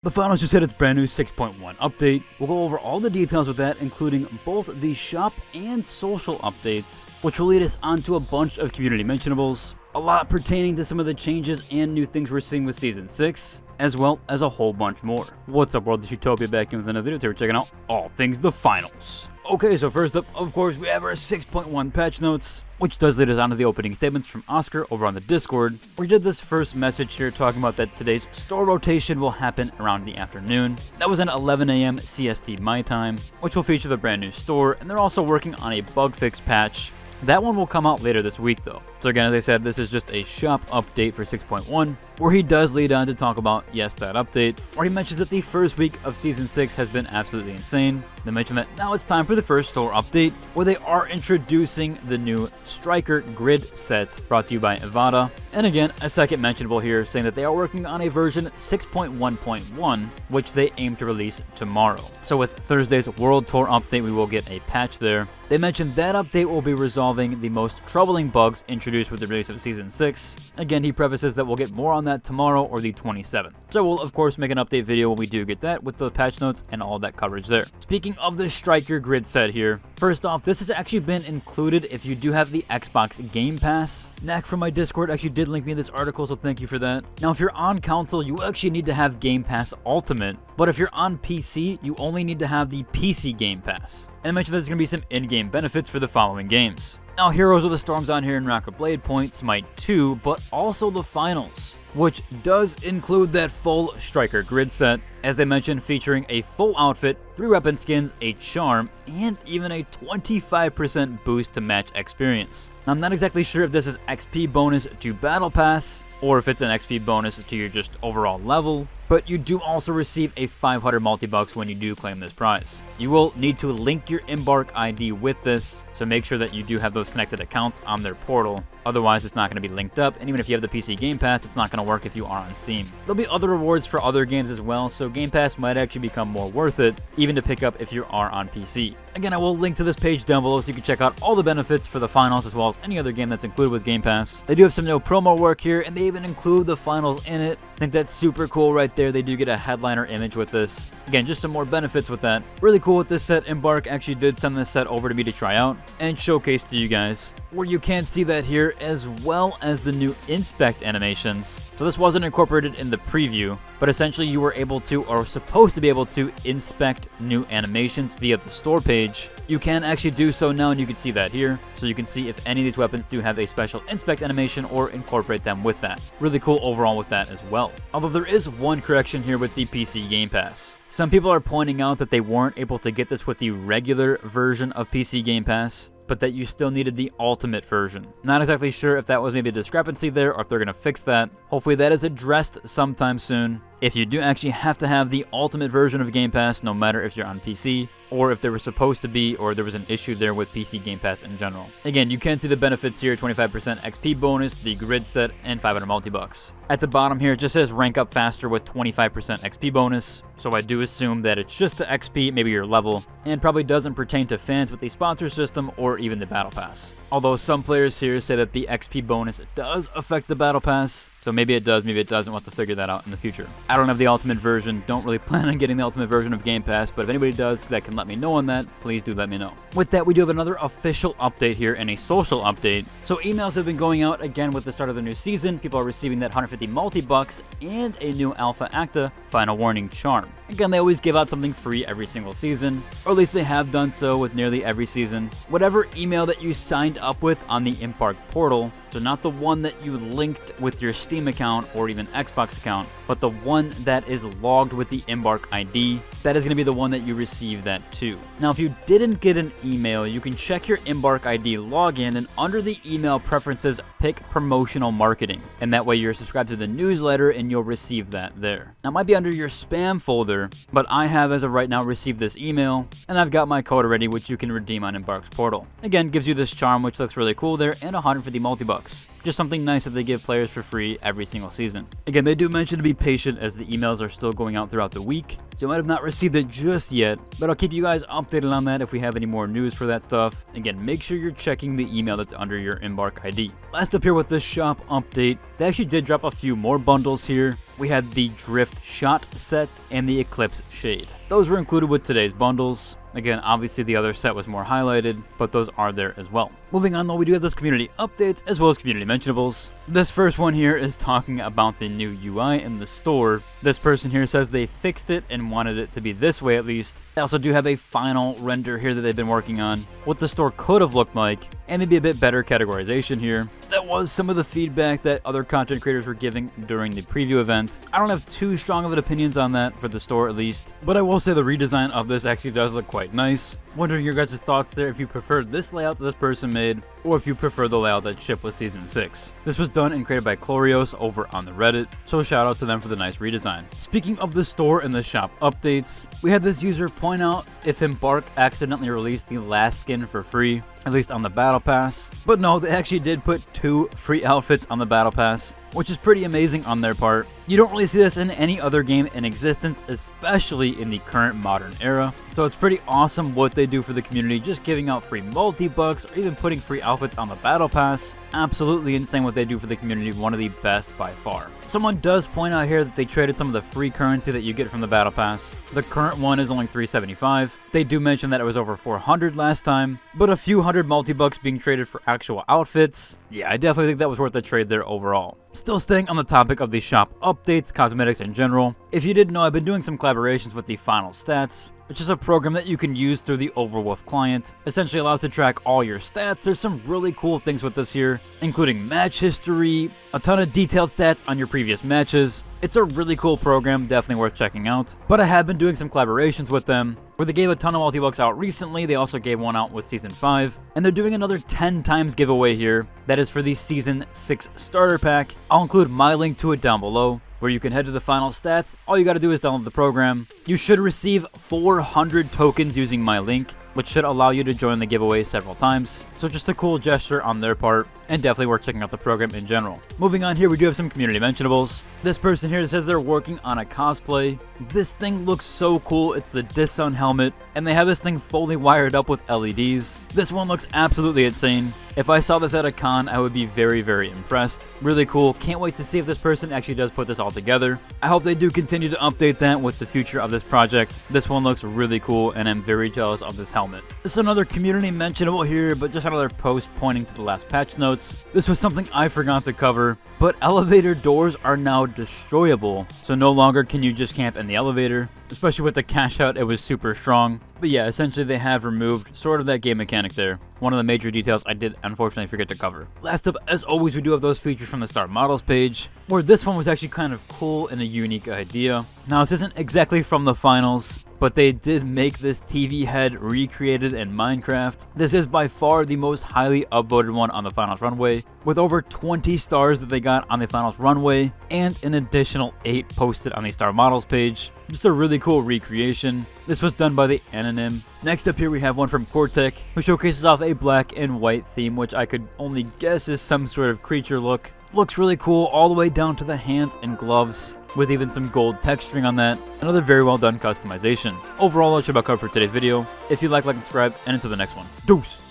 The finals just hit its brand new 6.1 update. We'll go over all the details with that, including both the shop and social updates, which will lead us onto a bunch of community mentionables, a lot pertaining to some of the changes and new things we're seeing with Season 6, as well as a whole bunch more. What's up, world? It's Utopia back in with another video. Today we're checking out all things the finals. Okay, so first up, of course, we have our 6.1 patch notes, which does lead us onto the opening statements from Oscar over on the Discord. We did this first message here talking about that today's store rotation will happen around the afternoon. That was at 11 a.m. CST my time, which will feature the brand new store, and they're also working on a bug fix patch. That one will come out later this week though. So again, as I said, this is just a shop update for 6.1, where he does lead on to talk about, yes, that update, where he mentions that the first week of Season 6 has been absolutely insane. They mention that now it's time for the first store update, where they are introducing the new Striker Grid set, brought to you by Evada. And again, a second mentionable here, saying that they are working on a version 6.1.1, which they aim to release tomorrow. So with Thursday's World Tour update, we will get a patch there. They mentioned that update will be resolving the most troubling bugs introduced with the release of Season 6. Again, he prefaces that we'll get more on that tomorrow or the 27th. So we'll of course make an update video when we do get that, with the patch notes and all that coverage there. Speaking of the Striker Grid set here, first off, this has actually been included if you do have the Xbox Game Pass. Knack from my Discord actually did link me this article, so thank you for that. Now, if you're on console, you actually need to have Game Pass Ultimate, but if you're on PC, you only need to have the PC Game Pass. And I mentioned there's going to be some in-game benefits for the following games. Now, Heroes of the Storm's on here in Rocket Blade Point, Smite 2, but also the finals, which does include that full Striker Grid set, as I mentioned, featuring a full outfit, 3 weapon skins, a charm, and even a 25% boost to match experience. Now, I'm not exactly sure if this is XP bonus to Battle Pass, or if it's an XP bonus to your just overall level, but you do also receive a 500 multi-bucks when you do claim this prize. You will need to link your Embark ID with this, so make sure that you do have those connected accounts on their portal. Otherwise, it's not going to be linked up, and even if you have the PC Game Pass, it's not going to work if you are on Steam. There'll be other rewards for other games as well, so Game Pass might actually become more worth it, even to pick up if you are on PC. Again, I will link to this page down below so you can check out all the benefits for the finals as well as any other game that's included with Game Pass. They do have some no promo work here, and they even include the finals in it. I think that's super cool right there. They do get a headliner image with this. Again, just some more benefits with that. Really cool with this set. Embark actually did send this set over to me to try out and showcase to you guys, where you can see that here, as well as the new inspect animations. So this wasn't incorporated in the preview, but essentially you were able to, or supposed to be able to, inspect new animations via the store page. You can actually do so now, and you can see that here. So you can see if any of these weapons do have a special inspect animation or incorporate them with that. Really cool overall with that as well. Although there is one correction here with the PC Game Pass. Some people are pointing out that they weren't able to get this with the regular version of PC Game Pass, but that you still needed the Ultimate version. Not exactly sure if that was maybe a discrepancy there, or if they're going to fix that. Hopefully that is addressed sometime soon. If you do actually have to have the Ultimate version of Game Pass, no matter if you're on PC, or if there was supposed to be, or there was an issue there with PC Game Pass in general. Again, you can see the benefits here: 25% XP bonus, the grid set, and 500 multi-bucks. At the bottom here, it just says rank up faster with 25% XP bonus, so I do assume that it's just the XP, maybe your level, and probably doesn't pertain to fans with the sponsor system or even the Battle Pass. Although some players here say that the XP bonus does affect the Battle Pass, so maybe it does, maybe it doesn't. We'll have to figure that out in the future. I don't have the Ultimate version, don't really plan on getting the Ultimate version of Game Pass, but if anybody does that can let me know on that, please do let me know. With that, we do have another official update here and a social update. So emails have been going out again with the start of the new season. People are receiving that 150 multi-bucks and a new Alpha Acta Final Warning charm. Again, they always give out something free every single season, or at least they have done so with nearly every season. Whatever email that you signed up with on the Embark portal, so not the one that you linked with your Steam account or even Xbox account, but the one that is logged with the Embark ID, that is going to be the one that you receive that to. Now, if you didn't get an email, you can check your Embark ID login, and under the email preferences, pick promotional marketing. And that way you're subscribed to the newsletter and you'll receive that there. Now, it might be under your spam folder, but I have, as of right now, received this email, and I've got my code already, which you can redeem on Embark's portal. Again, gives you this charm, which looks really cool there, and 150 multi-bucks. Just something nice that they give players for free every single season. Again, they do mention to be patient as the emails are still going out throughout the week, so you might have not received it just yet, but I'll keep you guys updated on that if we have any more news for that stuff. Again, make sure you're checking the email that's under your Embark ID. Last up here with this shop update, they actually did drop a few more bundles here. We had the Drift Shot set and the Eclipse Shade. Those were included with today's bundles. Again, obviously the other set was more highlighted, but those are there as well. Moving on though, we do have those community updates as well as community mentionables. This first one here is talking about the new UI in the store. This person here says they fixed it and wanted it to be this way at least. They also do have a final render here that they've been working on, what the store could have looked like, and maybe a bit better categorization here. That was some of the feedback that other content creators were giving during the preview event. I don't have too strong of an opinions on that for the store at least, but I will say the redesign of this actually does look quite nice. Wondering your guys' thoughts there if you prefer this layout that this person made, or if you prefer the layout that shipped with Season 6. This was done and created by Clorios over on the Reddit, so shout out to them for the nice redesign. Speaking of the store and the shop updates, we had this user point out if Embark accidentally released the last skin for free, at least on the Battle Pass. But no, they actually did put 2 free outfits on the Battle Pass, which is pretty amazing on their part. You don't really see this in any other game in existence, especially in the current modern era. So it's pretty awesome what they do for the community, just giving out free multi-bucks or even putting free outfits on the Battle Pass. Absolutely insane what they do for the community, one of the best by far. Someone does point out here that they traded some of the free currency that you get from the Battle Pass. The current one is only $375. They do mention that it was over 400 last time, but a few hundred multi-bucks being traded for actual outfits. Yeah, I definitely think that was worth the trade there overall. Still staying on the topic of the shop updates, cosmetics in general. If you didn't know, I've been doing some collaborations with the Final Stats, which is a program that you can use through the Overwolf client. Essentially allows to track all your stats. There's some really cool things with this here, including match history, a ton of detailed stats on your previous matches. It's a really cool program, definitely worth checking out. But I have been doing some collaborations with them, where they gave a ton of multi-bucks out recently. They also gave one out with Season 5, and they're doing another 10 times giveaway here. That is for the Season 6 starter pack. I'll include my link to it down below, where you can head to the Final Stats. All you got to do is download the program. You should receive 400 tokens using my link, which should allow you to join the giveaway several times. So just a cool gesture on their part, and definitely worth checking out the program in general. Moving on here, we do have some community mentionables. This person here says they're working on a cosplay. This thing looks so cool. It's the Dissun helmet, and they have this thing fully wired up with LEDs. This one looks absolutely insane. If I saw this at a con, I would be very, very impressed. Really cool. Can't wait to see if this person actually does put this all together. I hope they do continue to update that with the future of this project. This one looks really cool, and I'm very jealous of this helmet. This is another community mentionable here, but just another post pointing to the last patch notes. This was something I forgot to cover, but elevator doors are now destroyable, so no longer can you just camp in the elevator. Especially with the cash out, it was super strong. But yeah, essentially they have removed sort of that game mechanic there. One of the major details I did unfortunately forget to cover. Last up, as always, we do have those features from the Start Models page, where this one was actually kind of cool and a unique idea. Now, this isn't exactly from the finals, but they did make this TV head recreated in Minecraft. This is by far the most highly upvoted one on the finals runway, with over 20 stars that they got on the finals runway, and an additional 8 posted on the Start Models page. Just a really cool recreation. This was done by the Anonym. Next up here we have one from Cortec, who showcases off a black and white theme, which I could only guess is some sort of creature look. Looks really cool all the way down to the hands and gloves, with even some gold texturing on that. Another very well done customization. Overall, that's about covered for today's video. If you like and subscribe, and until the next one. Deuce!